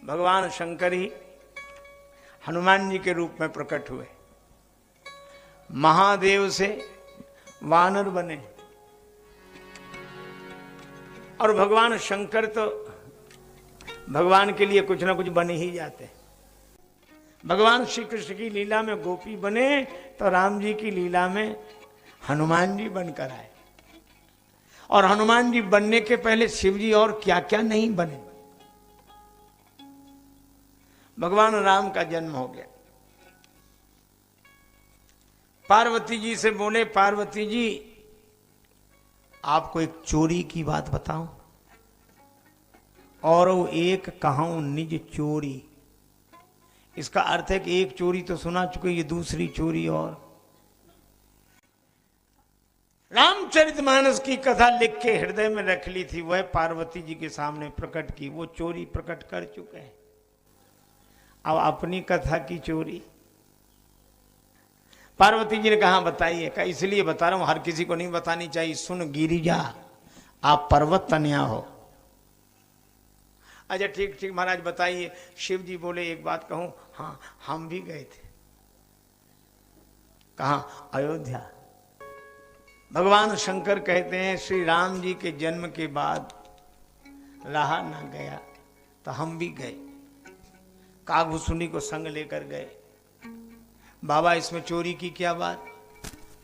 भगवान शंकर ही हनुमान जी के रूप में प्रकट हुए। महादेव से वानर बने और भगवान शंकर तो भगवान के लिए कुछ ना कुछ बने ही जाते। भगवान श्री कृष्ण की लीला में गोपी बने तो राम जी की लीला में हनुमान जी बनकर आए। और हनुमान जी बनने के पहले शिव जी और क्या क्या नहीं बने। भगवान राम का जन्म हो गया। पार्वती जी से बोले, पार्वती जी आपको एक चोरी की बात बताऊं, और वो एक कहूं निज चोरी। इसका अर्थ है कि एक चोरी तो सुना चुके, ये दूसरी चोरी। और रामचरितमानस की कथा लिख के हृदय में रख ली थी, वह पार्वती जी के सामने प्रकट की। वो चोरी प्रकट कर चुके हैं। अब अपनी कथा की चोरी पार्वती जी ने कहा बताइए। कहा इसलिए बता रहा हूं, हर किसी को नहीं बतानी चाहिए। सुन गिरिजा, आप पर्वत तनया हो। अच्छा ठीक ठीक महाराज बताइए। शिव जी बोले एक बात कहूं, हाँ हम भी गए थे। कहाँ? अयोध्या। भगवान शंकर कहते हैं श्री राम जी के जन्म के बाद रहा ना गया तो हम भी गए। कागभूषुंडी को संग लेकर गए। बाबा इसमें चोरी की क्या बात,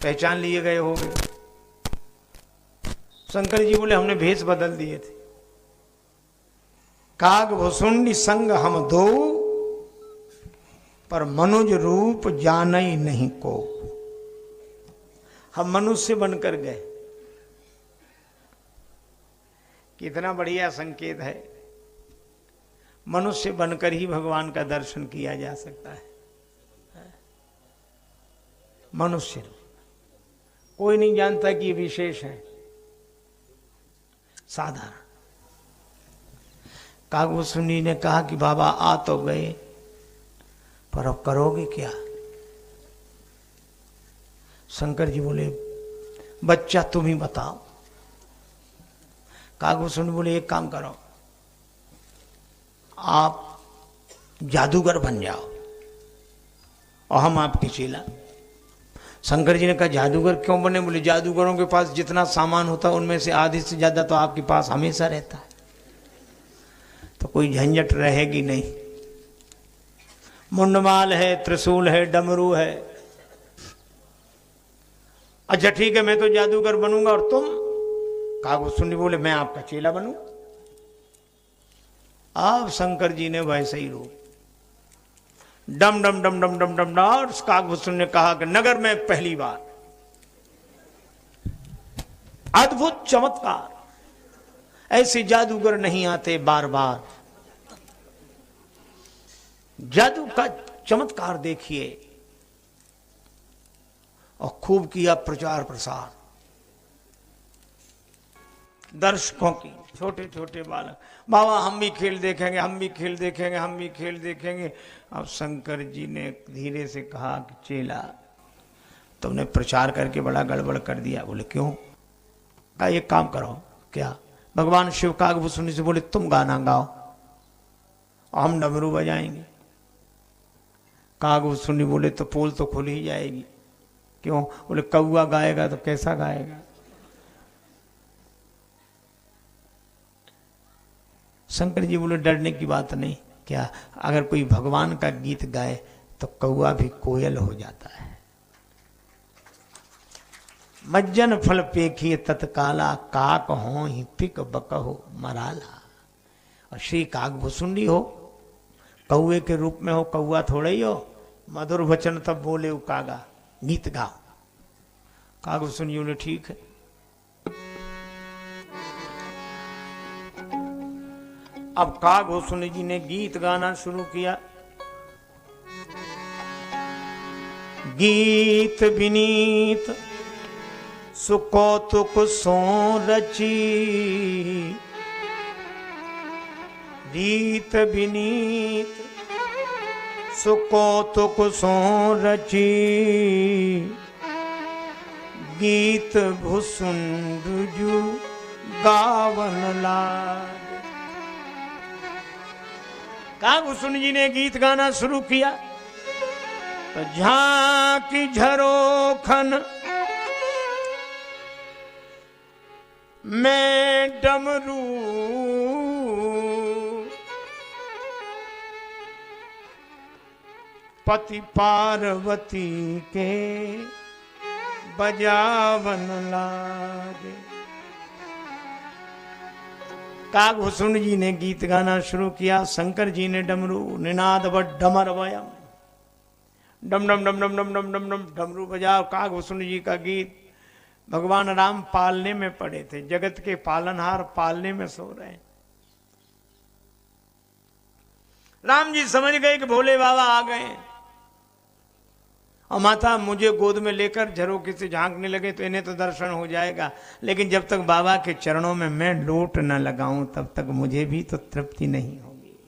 पहचान लिए गए हो गए। शंकर जी बोले हमने भेष बदल दिए थे। कागभूषुंडी संग हम दो, पर मनुज रूप जानई नहीं को। हम मनुष्य बनकर गए। कितना बढ़िया संकेत है। मनुष्य बनकर ही भगवान का दर्शन किया जा सकता है। मनुष्य, कोई नहीं जानता कि ये विशेष है, साधारण। कागभूषुंडी ने कहा कि बाबा आ तो गए, पर अब करोगे क्या? शंकर जी बोले बच्चा तुम ही बताओ। कागभूषुंडी बोले एक काम करो, आप जादूगर बन जाओ और हम आपके चेला। शंकर जी ने कहा जादूगर क्यों बने? बोले जादूगरों के पास जितना सामान होता है उनमें से आधे से ज्यादा तो आपके पास हमेशा रहता है, तो कोई झंझट रहेगी नहीं। मुंडमाल है, त्रिशूल है, डमरू है। अच्छा ठीक है मैं तो जादूगर बनूंगा और तुम? कागभूषुंडी बोले मैं आपका चेला बनूं। अब शंकर जी ने वैसे ही रूप डम डम डम डम डम डम डम। कागभूषुंडी ने कहा कि नगर में पहली बार अद्भुत चमत्कार, ऐसे जादूगर नहीं आते बार बार। जादू का चमत्कार देखिए। और खूब किया प्रचार प्रसार। दर्शकों की, छोटे छोटे बालक, बाबा हम भी खेल देखेंगे, हम भी खेल देखेंगे, हम भी खेल देखेंगे। अब शंकर जी ने धीरे से कहा कि चेला तुमने प्रचार करके बड़ा गड़बड़ कर दिया। बोले क्यों? कहा एक काम करो। क्या? भगवान शिव कागभूषुंडी से बोले तुम गाना गाओ और हम डमरू बजाएंगे। कागभूषुंडी बोले तो पोल तो खुल ही जाएगी। क्यों? बोले कौआ गाएगा तो कैसा गाएगा? शंकर जी बोले डरने की बात नहीं। क्या? अगर कोई भगवान का गीत गाए तो कौआ भी कोयल हो जाता है। मज्जन फल पेखिए तत्काला, काक हो ही पिक बकहो मराला। और श्री कागभूषुंडी हो, कौए के रूप में हो, कौआ थोड़े ही हो। मधुर वचन तब बोले उ कागा, गीत गाओ। कागभूषुंडी बोले ठीक है। अब कागभूषुंडी जी ने गीत गाना शुरू किया। गीत विनीत सुकौतुक सो रची, गीत विनीत सुकौतुक सो रची, गीत भूषुंड जू गावन लाग। कागभूषण जी ने गीत गाना शुरू किया तो झांकी झरोखन मैं डमरू पति पार्वती के बजावन लागे। कागभूषण जी ने गीत गाना शुरू किया, शंकर जी ने डमरू निनाद व डमर वयम डम डम डम डम डम डम डम डम डमरू बजाओ। कागभूषण जी का गीत भगवान राम पालने में पड़े थे, जगत के पालनहार पालने में सो रहे। राम जी समझ गए कि भोले बाबा आ गए और माता मुझे गोद में लेकर झरोखे से झांकने लगे तो इन्हें तो दर्शन हो जाएगा, लेकिन जब तक बाबा के चरणों में मैं लोट न लगाऊं तब तक मुझे भी तो तृप्ति नहीं होगी।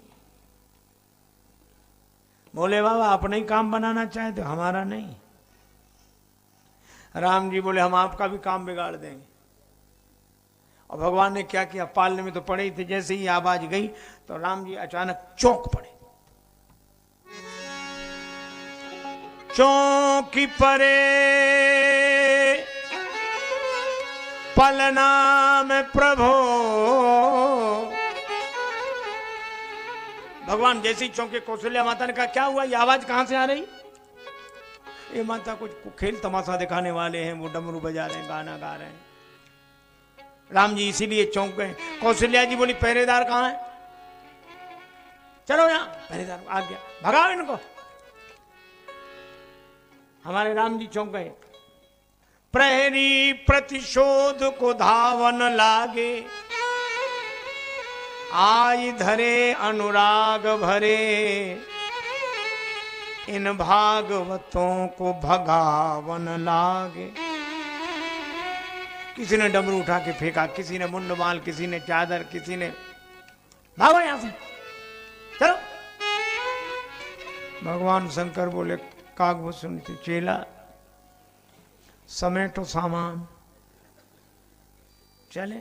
भोले बाबा अपना ही काम बनाना चाहते, हमारा नहीं। राम जी बोले हम आपका भी काम बिगाड़ देंगे। और भगवान ने क्या किया, पालने में तो पड़े ही थे, जैसे ही आवाज गई तो राम जी अचानक चौंक पड़े। चौंकी परे पलना में प्रभो। भगवान जैसे ही चौंके, कौशल्या माता ने कहा क्या हुआ, ये आवाज कहां से आ रही? ये माता कुछ खेल तमाशा दिखाने वाले हैं, वो डमरू बजा रहे हैं, गाना गा रहे हैं। राम जी इसीलिए चौंक गए। कौशल्या जी बोली पहरेदार कहां है? चलो यहां पहरेदार आ गया, भगाओ इनको। हमारे राम जी चौंक गए। प्रहरी प्रतिशोध को धावन लागे, आई धरे अनुराग भरे, इन भागवतों को भगावन लागे। किसी ने डमरू उठा के फेंका, किसी ने मुंडमाल, किसी ने चादर, किसी ने भागो यहां से, चलो। भगवान शंकर बोले कागभूषण से चेला समेटो सामान, चले।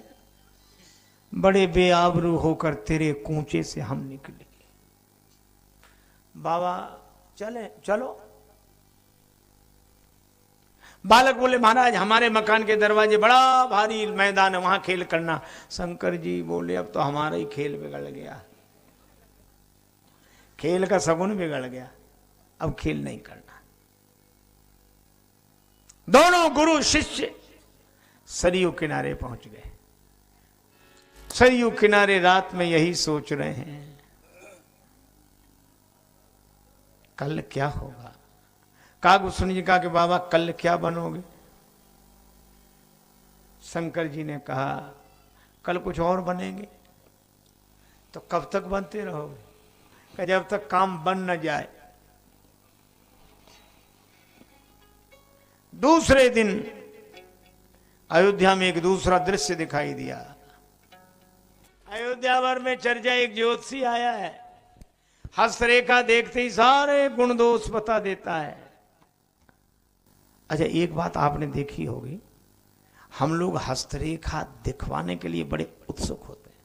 बड़े बेआबरू होकर तेरे कूचे से हम निकले। बाबा चले, चलो। बालक बोले महाराज हमारे मकान के दरवाजे बड़ा भारी मैदान है, वहां खेल करना। शंकर जी बोले अब तो हमारा ही खेल बिगड़ गया, खेल का सगुन बिगड़ गया, अब खेल नहीं करना। दोनों गुरु शिष्य सरयू किनारे पहुंच गए। सरयू किनारे रात में यही सोच रहे हैं कल क्या होगा। कागभूषण जी कहा कि बाबा कल क्या बनोगे? शंकर जी ने कहा कल कुछ और बनेंगे। तो कब तक बनते रहोगे? कि जब तक काम बन न जाए। दूसरे दिन अयोध्या में एक दूसरा दृश्य दिखाई दिया। अयोध्या भर में चर्चा, एक ज्योतिषी आया है, हस्तरेखा देखते ही सारे गुण दोष बता देता है। अच्छा एक बात आपने देखी होगी, हम लोग हस्तरेखा दिखवाने के लिए बड़े उत्सुक होते हैं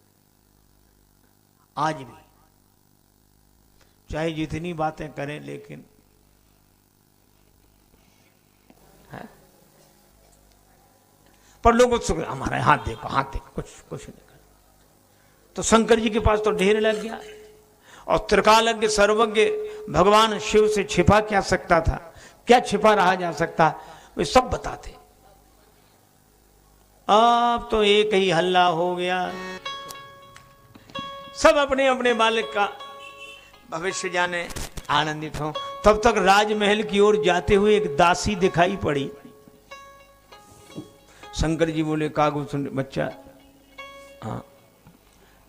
आज भी, चाहे जितनी बातें करें, लेकिन है? पर लोग उत्सुक, हमारे हाथ देखो, हाथ देखो, कुछ नहीं कर। तो शंकर जी के पास तो ढेर लग गया, और त्रिकालज्ञ सर्वज्ञ भगवान शिव से छिपा क्या सकता था? क्या छिपा रहा जा सकता? वे सब बताते। अब तो एक ही हल्ला हो गया, सब अपने अपने बालक का भविष्य जाने, आनंदित हो। तब तक राजमहल की ओर जाते हुए एक दासी दिखाई पड़ी। शंकर जी बोले कागभूषण बच्चा, हाँ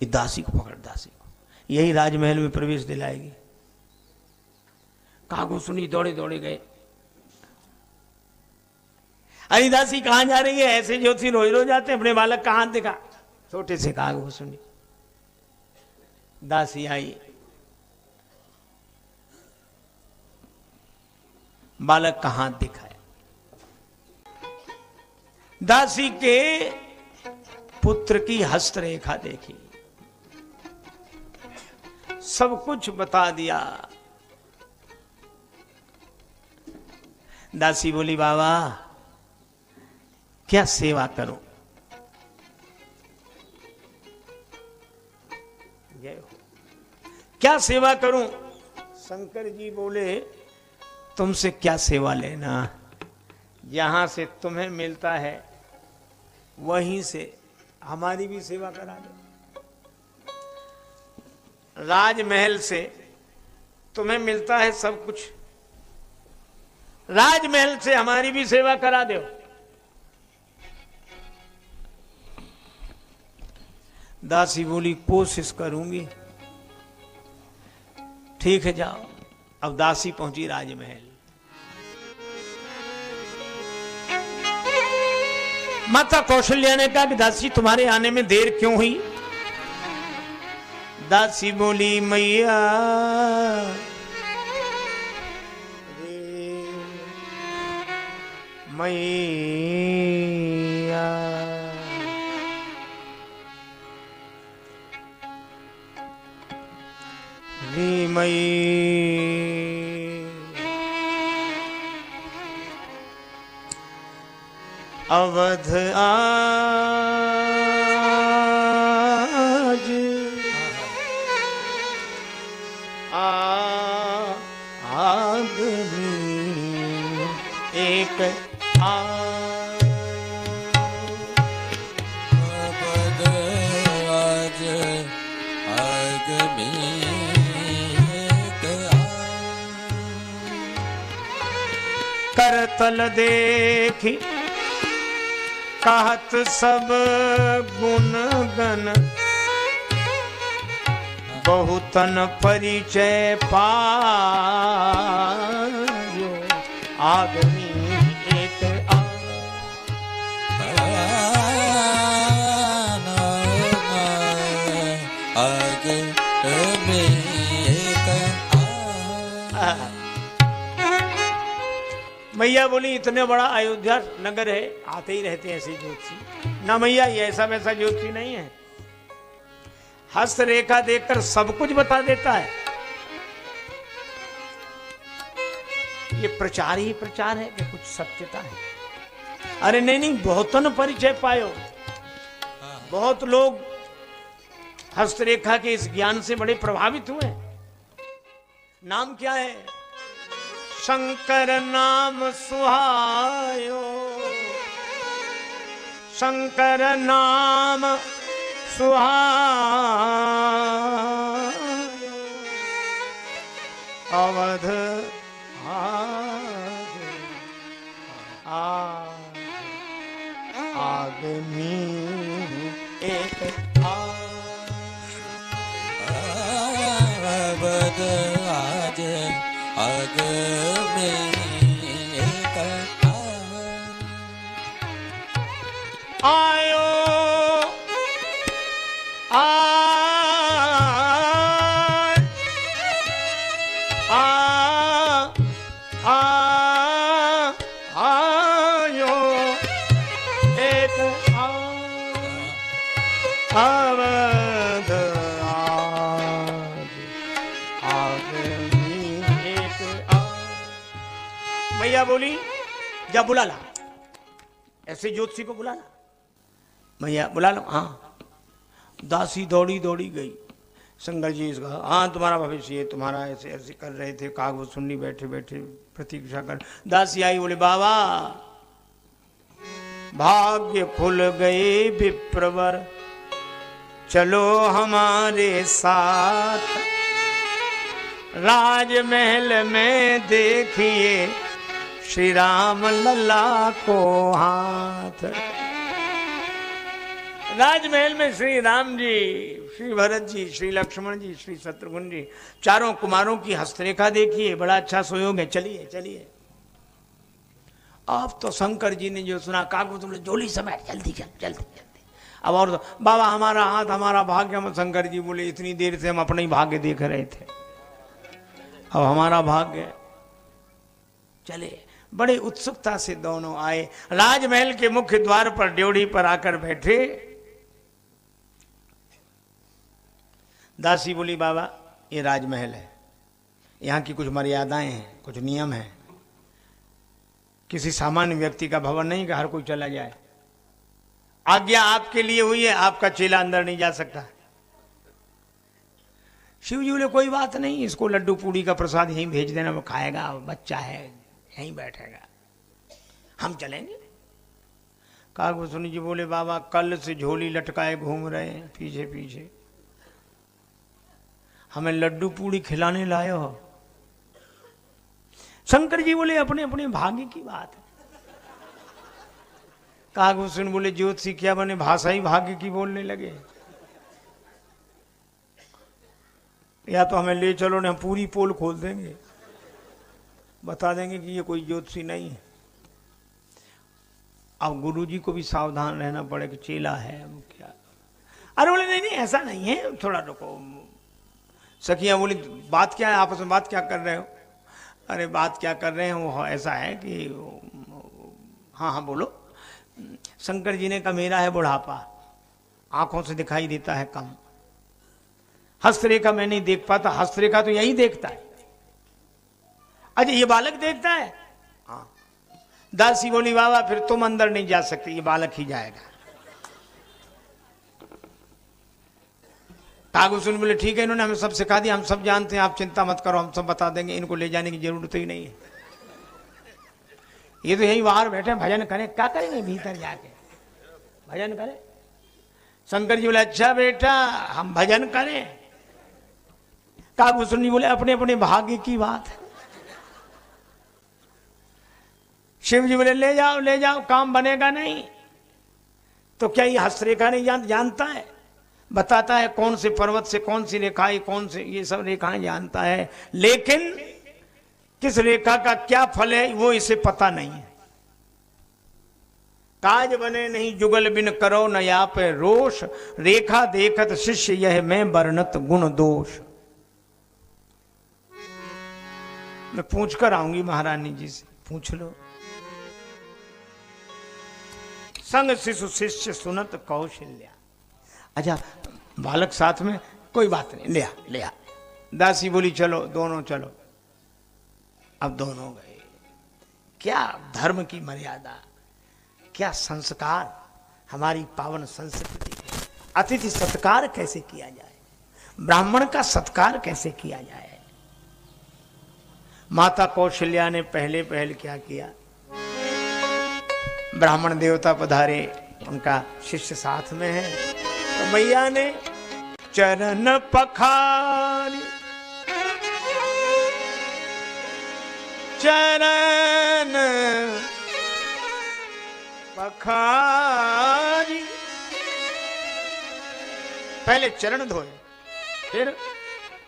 ये दासी को पकड़, दासी को, यही राजमहल में प्रवेश दिलाएगी। कागभूषण जी दौड़े दौड़े गए। अरे दासी कहां जा रही है? ऐसे ज्योतिषी रोज रोज जाते, अपने बालक का हाथ दिखा। छोटे से कागभूषण जी। दासी आई, बालक का हाथ दिखाया। दासी के पुत्र की हस्तरेखा देखी। सब कुछ बता दिया। दासी बोली बाबा क्या सेवा करूं? क्या सेवा करूं? शंकर जी बोले तुमसे क्या सेवा लेना, यहां से तुम्हें मिलता है वहीं से हमारी भी सेवा करा दो। राजमहल से तुम्हें मिलता है सब कुछ, राजमहल से हमारी भी सेवा करा दो। दासी बोली कोशिश करूंगी। ठीक है जाओ। अब दासी पहुंची राजमहल। माता कौशल्या ने कहा कि दासी तुम्हारे आने में देर क्यों हुई? दासी बोली मैया मैया रे अवध आज आदमी एक अवध आज आदमी एक करतल देखी कहत सब गुण गण, बहुतन परिचय पायो आदमी एक मैया बोली इतने बड़ा अयोध्या नगर है, आते ही रहते हैं ऐसे ज्योतिषी। ना मैया ये ऐसा वैसा ज्योतिषी नहीं है, हस्त रेखा देखकर सब कुछ बता देता है। ये प्रचार ही प्रचार है कि कुछ सत्यता है? अरे नहीं नहीं, बहुतन परिचय पायो। बहुत लोग हस्तरेखा के इस ज्ञान से बड़े प्रभावित हुए। नाम क्या है? शंकर नाम सुहायो, शंकर नाम सुहायो, अवध आदमी एक अवध आज आदमी एक आयो आयो एक अवध आदमी एक मैया बोली जा बुला ला, ऐसे ज्योतिषी को बुला ला। मैया बुला लो। हाँ। दासी दौड़ी दौड़ी गई। शंकर जी इसका हाँ तुम्हारा भविष्य ये तुम्हारा ऐसे ऐसे कर रहे थे, कागज सुननी बैठे बैठे प्रतीक्षा कर। दासी आई बोले बाबा भाग्य खुल गए विप्रवर, चलो हमारे साथ राजमहल में देखिए श्री राम लल्ला को हाथ। राजमहल में श्री राम जी, श्री भरत जी, श्री लक्ष्मण जी, श्री शत्रुघ्न जी, चारों कुमारों की हस्तरेखा देखिए, बड़ा अच्छा सुयोग है। चलिए चलिए। अब तो शंकर जी ने जो सुना, कागो तुम जोली समय जल्दी चल जल्दी जल्दी। अब और तो, बाबा हमारा हाथ हमारा भाग्य। हम शंकर जी बोले इतनी देर से हम अपना ही भाग्य देख रहे थे, अब हमारा भाग्य। चले बड़े उत्सुकता से दोनों आए, राजमहल के मुख्य द्वार पर ड्योढ़ी पर आकर बैठे। दासी बोली बाबा ये राजमहल है, यहाँ की कुछ मर्यादाएं हैं, कुछ नियम हैं। किसी सामान्य व्यक्ति का भवन नहीं कि हर कोई चला जाए। आज्ञा आपके लिए हुई है, आपका चेला अंदर नहीं जा सकता। शिव जी बोले कोई बात नहीं, इसको लड्डू पूड़ी का प्रसाद यहीं भेज देना, वो खाएगा, बच्चा है यहीं बैठेगा, हम चलेंगे। कागभूषण जी बोले बाबा कल से झोली लटकाए घूम रहे हैं पीछे पीछे, हमें लड्डू पूड़ी खिलाने लाए हो। शंकर जी बोले अपने अपने भाग्य की बात है। कागभूषण बोले ज्योतिषी क्या बने, भाषा ही भाग्य की बोलने लगे। या तो हमें ले चलो ना, हम पूरी पोल खोल देंगे, बता देंगे कि ये कोई ज्योतिषी नहीं है। अब गुरुजी को भी सावधान रहना पड़े कि चेला है वो क्या। अरे बोले नहीं नहीं ऐसा नहीं है, थोड़ा रुको। सखियां बोली बात क्या है, आपस में बात क्या कर रहे हो? अरे बात क्या कर रहे हैं, वो ऐसा है कि हाँ हाँ बोलो। शंकर जी ने कहा मेरा है बुढ़ापा, आंखों से दिखाई देता है कम, हस्तरेखा मैं नहीं देख पाता, हस्तरेखा तो यही देखता है। अच्छा ये बालक देखता है? हाँ। दासी बोली बाबा फिर तुम अंदर नहीं जा सकते, ये बालक ही जाएगा। कागभूषण बोले ठीक है, इन्होंने हमें सब सिखा दिया, हम सब जानते हैं, आप चिंता मत करो, हम सब बता देंगे, इनको ले जाने की जरूरत ही नहीं है। ये तो यही बाहर बैठे भजन करें, क्या करेंगे भीतर जाके भजन करें। शंकर जी बोले अच्छा बेटा हम भजन करें। कागभूषण जी बोले अपने अपने भाग्य की बात है। शिव जी बोले ले जाओ, काम बनेगा नहीं तो क्या ये हस्तरेखा नहीं जानता है, बताता है कौन से पर्वत से कौन सी रेखाएं, कौन से ये सब रेखाएं जानता है, लेकिन किस रेखा का क्या फल है वो इसे पता नहीं है। काज बने नहीं जुगल बिन करो न या पे रोष, रेखा देखत शिष्य यह मैं वर्णत गुण दोष। मैं पूछ कर आऊंगी महारानी जी से, पूछ लो। संग शिशु शिष्य सुनत कौशल्या। अच्छा बालक साथ में, कोई बात नहीं, ले आ। दासी बोली चलो दोनों चलो। अब दोनों गए। क्या धर्म की मर्यादा, क्या संस्कार, हमारी पावन संस्कृति। अतिथि सत्कार कैसे किया जाए, ब्राह्मण का सत्कार कैसे किया जाए। माता कौशल्या ने पहले क्या किया, ब्राह्मण देवता पधारे, उनका शिष्य साथ में है, तो मैया ने चरण पखारी, चरण पखारी, पहले चरण धोए, फिर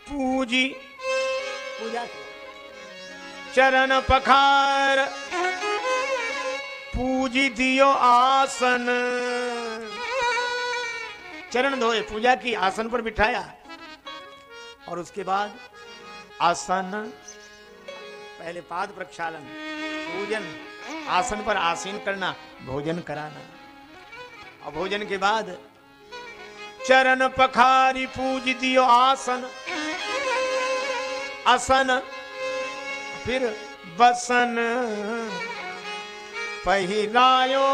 पूजा की। चरण पखार पूजी दियो आसन, चरण धोए, पूजा की, आसन पर बिठाया, और उसके बाद आसन, पहले पाद प्रक्षालन, पूजन, आसन पर आसीन करना, भोजन कराना, और भोजन के बाद चरण पखारी पूज दियो आसन, आसन फिर बसन पहिरायो,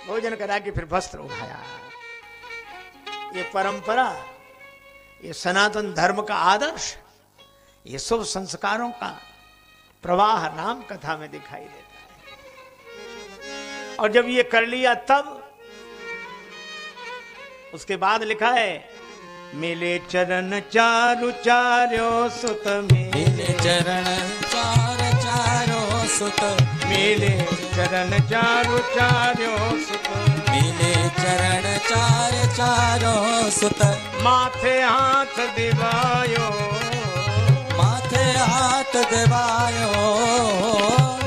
भोजन करा के फिर वस्त्र उठाया। ये परंपरा, ये सनातन धर्म का आदर्श, ये शुभ संस्कारों का प्रवाह राम कथा में दिखाई देता है। और जब ये कर लिया तब उसके बाद लिखा है मिले चरण चारु चार्यो सुत, मिले चरण चारो सुत, मिले चरण चारु चार्यो सुत, मिले चरण चारो सुत, माथे हाथ दिवायो, माथे हाथ दिवायो,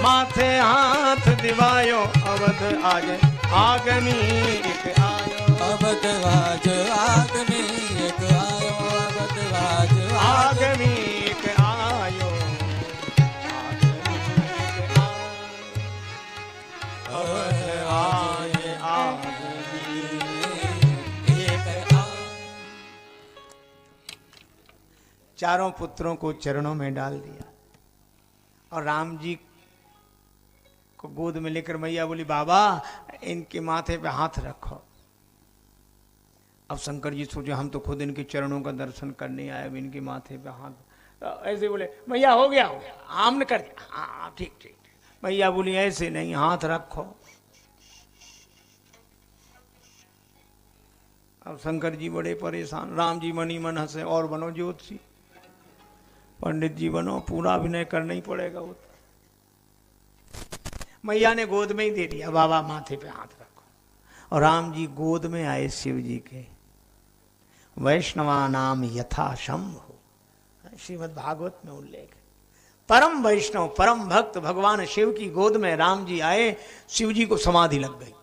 माथे हाथ दिवायो, अवध आज आगमी एक आयो, अवध आज आगमी एक आयो, अवध आज आगमी एक आयो, अवध आज आगमी एक आयो। चारों पुत्रों को चरणों में डाल दिया और राम जी को गोद में लेकर मैया बोली बाबा इनके माथे पे हाथ रखो। अब शंकर जी सोचे हम तो खुद इनके चरणों का दर्शन करने आए, अब इनके माथे पे हाथ, तो ऐसे बोले मैया हो गया हमने कर दिया, हाँ ठीक ठीक। मैया बोली ऐसे नहीं, हाथ रखो। अब शंकर जी बड़े परेशान, राम जी मनी मन हंसे और बनो ज्योतिषी, पंडित जी बनो, पूरा अभिनय करना ही पड़ेगा वो। मैया ने गोद में ही दे दिया, बाबा माथे पे हाथ रखो। और राम जी गोद में आए शिव जी के। वैष्णवा नाम यथा शंभु, श्रीमद् भागवत में उल्लेख है। परम वैष्णव परम भक्त भगवान शिव की गोद में राम जी आए, शिव जी को समाधि लग गई।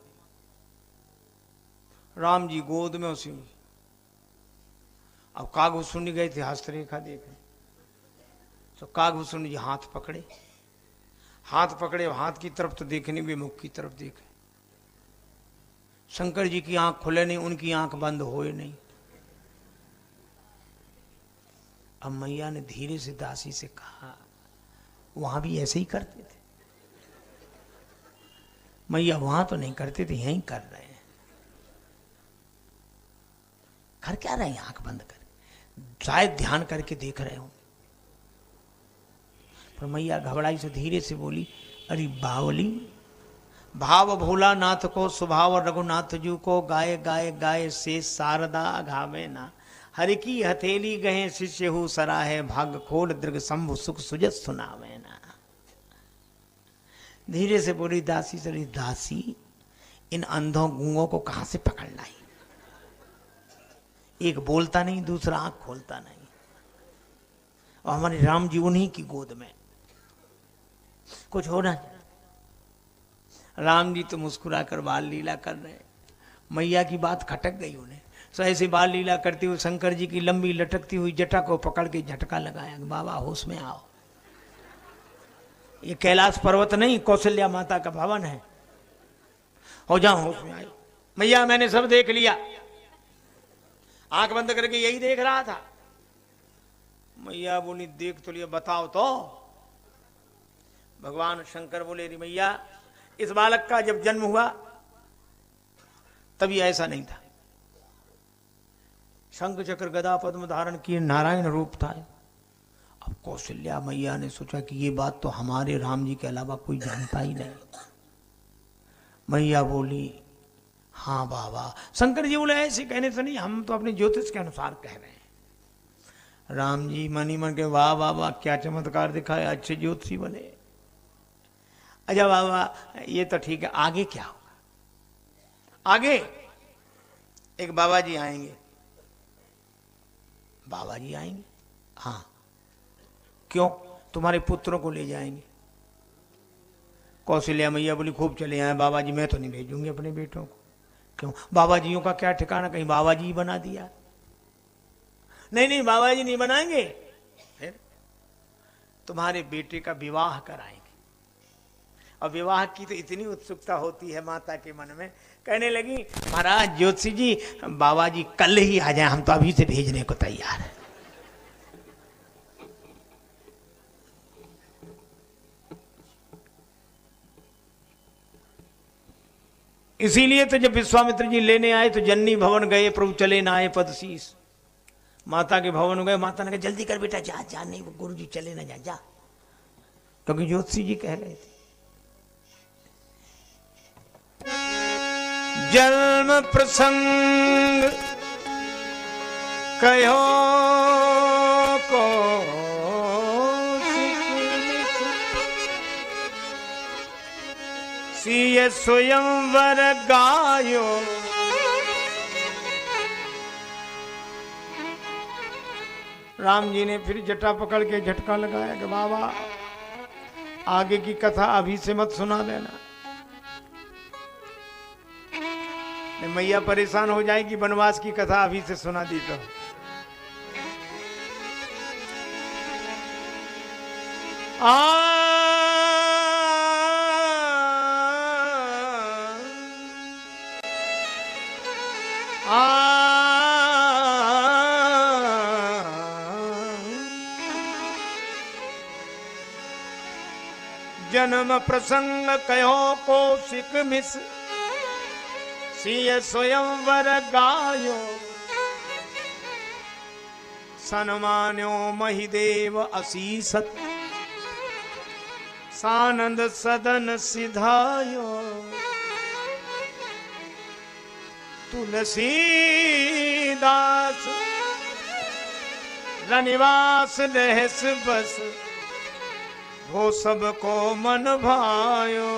राम जी गोद में और शिव जी। अब कागभूषुंडी गए थे हस्तरेखा देखने, तो कागभूषुंडी जी हाथ पकड़े, हाथ पकड़े, हाथ की तरफ तो देखने भी, मुख की तरफ देखे। शंकर जी की आंख खुले नहीं, उनकी आंख बंद होए नहीं। अब मैया ने धीरे से दासी से कहा, वहां भी ऐसे ही करते थे? मैया वहां तो नहीं करते थे, यहीं कर रहे हैं। कर क्या रहे हैं आंख बंद कर? शायद ध्यान करके देख रहे हो। पर मैया घबराई से धीरे से बोली, अरे बावली, भाव भोला नाथ को स्वभाव रघुनाथ जू को, गाय गाय गाय से शारदा घावे ना, हरि की हथेली गहे शिष्य हु सराहे, भाग खोल दृग शंभु सुख सुजत सुनावे ना। धीरे से बोली दासी से, दासी इन अंधों गूंगों को कहां से पकड़ लाई? एक बोलता नहीं, दूसरा आंख खोलता नहीं, और हमारे राम जी उन्हीं की गोद में। कुछ होना। राम जी तो मुस्कुरा कर बाल लीला कर रहे, मैया की बात खटक गई उन्हें। सो ऐसे बाल लीला करते हुए शंकर जी की लंबी लटकती हुई जटा को पकड़ के झटका लगाया, बाबा होश में आओ। ये कैलाश पर्वत नहीं, कौशल्या माता का भवन है, हो जाओ होश में आए। मैया मैंने सब देख लिया, आंख बंद करके यही देख रहा था। मैया बोली देख तो लिया, बताओ तो। भगवान शंकर बोले, रे मैया इस बालक का जब जन्म हुआ तभी ऐसा नहीं था, शंख चक्र गदा पद्म धारण किए नारायण रूप था। अब कौशल्या मैया ने सोचा कि ये बात तो हमारे राम जी के अलावा कोई जानता ही नहीं। मैया बोली हाँ बाबा। शंकर जी बोले ऐसे कहने से नहीं, हम तो अपने ज्योतिष के अनुसार कह रहे हैं। राम जी मनी मन के, वाह बाबा क्या चमत्कार दिखाया, अच्छे ज्योतिषी बने। अच्छा बाबा ये तो ठीक है, आगे क्या होगा? आगे एक बाबा जी आएंगे। बाबा जी आएंगे? हाँ। क्यों? तुम्हारे पुत्रों को ले जाएंगे। कौशल्या मैया बोली खूब चले आए बाबा जी, मैं तो नहीं भेजूंगी अपने बेटों को। क्यों? बाबा जियों का क्या ठिकाना, कहीं बाबा जी बना दिया? नहीं नहीं बाबा जी नहीं बनाएंगे, फिर तुम्हारे बेटे का विवाह कराएंगे। और विवाह की तो इतनी उत्सुकता होती है माता के मन में, कहने लगी महाराज ज्योतिषी जी बाबा जी कल ही आ जाए, हम तो अभी से भेजने को तैयार है। इसीलिए तो जब विश्वामित्र जी लेने आए तो जननी भवन गए, प्रभु चले ना आए पदशीस। माता के भवन गए, माता ने कहा जल्दी कर बेटा, जा जा, नहीं वो गुरु जी चले ना, जा जा, क्योंकि ज्योतिषी जी कह रहे थे। जन्म प्रसंग कहो को सिय स्वयंवर गायो, राम जी ने फिर जटा पकड़ के झटका लगाया कि बाबा आगे की कथा अभी से मत सुना देना, मैया परेशान हो जाएगी, वनवास की कथा अभी से सुना दी तो। जन्म प्रसंग कहो कौशिक मिस सिय स्वयंवर गायो सन्मान्यो महिदेव असीसत सानंद सदन सिधायो तुलसीदास रनिवास रहस बस वो सबको मन भायो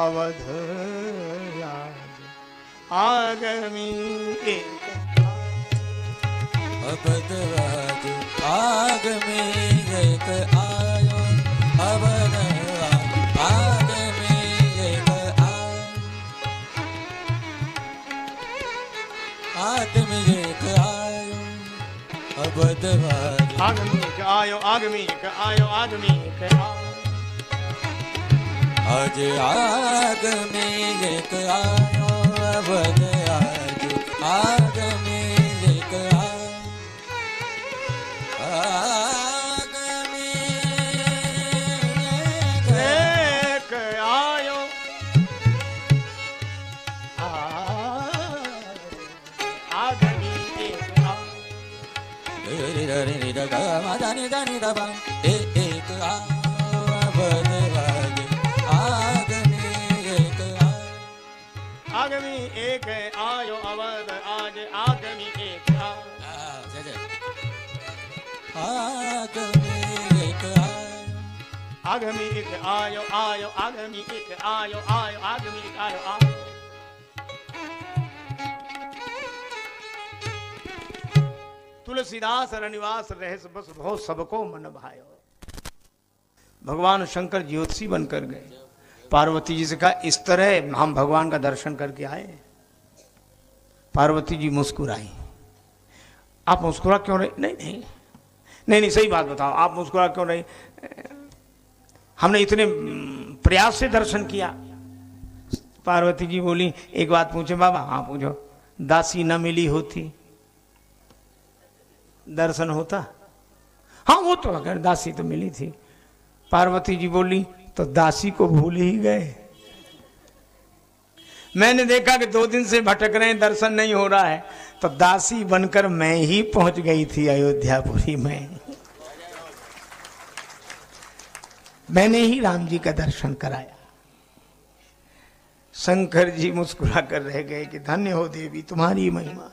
अवध राज आगमी अवध राज आगमी एक आयो अवध राज आगमी एक आयो आगमी एक आयो अवध राज आगमी एक आयो आगमी एक आयो आगमी एक आयो आज आगमी एक आयो अवध राज आगमी एक आयो आगमी एक आयो आगमी एक आयो एक आगमी एक आगमी एक आयो अवध आज आगमी एक आगमी एक आगमी एक आयो आयो आगमी एक आयो आयो आगमी एक आयो आयो तुलसीदास रनिवास रहस बस बहुत सबको मन भायो। भगवान शंकर ज्योतिषी बनकर गए। पार्वती जी से कहा इस तरह हम भगवान का दर्शन करके आए। पार्वती जी मुस्कुराई। आप मुस्कुरा क्यों रहे? नहीं नहीं नहीं नहीं सही बात बताओ, आप मुस्कुरा क्यों रहे? हमने इतने प्रयास से दर्शन किया। पार्वती जी बोली एक बात पूछे बाबा? हाँ पूछो। दासी न मिली होती दर्शन होता? हाँ वो तो अगर दासी तो मिली थी। पार्वती जी बोली तो दासी को भूल ही गए। मैंने देखा कि 2 दिन से भटक रहे हैं, दर्शन नहीं हो रहा है, तो दासी बनकर मैं ही पहुंच गई थी अयोध्यापुरी में। मैंने ही राम जी का दर्शन कराया। शंकर जी मुस्कुरा कर रह गए कि धन्य हो देवी, तुम्हारी महिमा।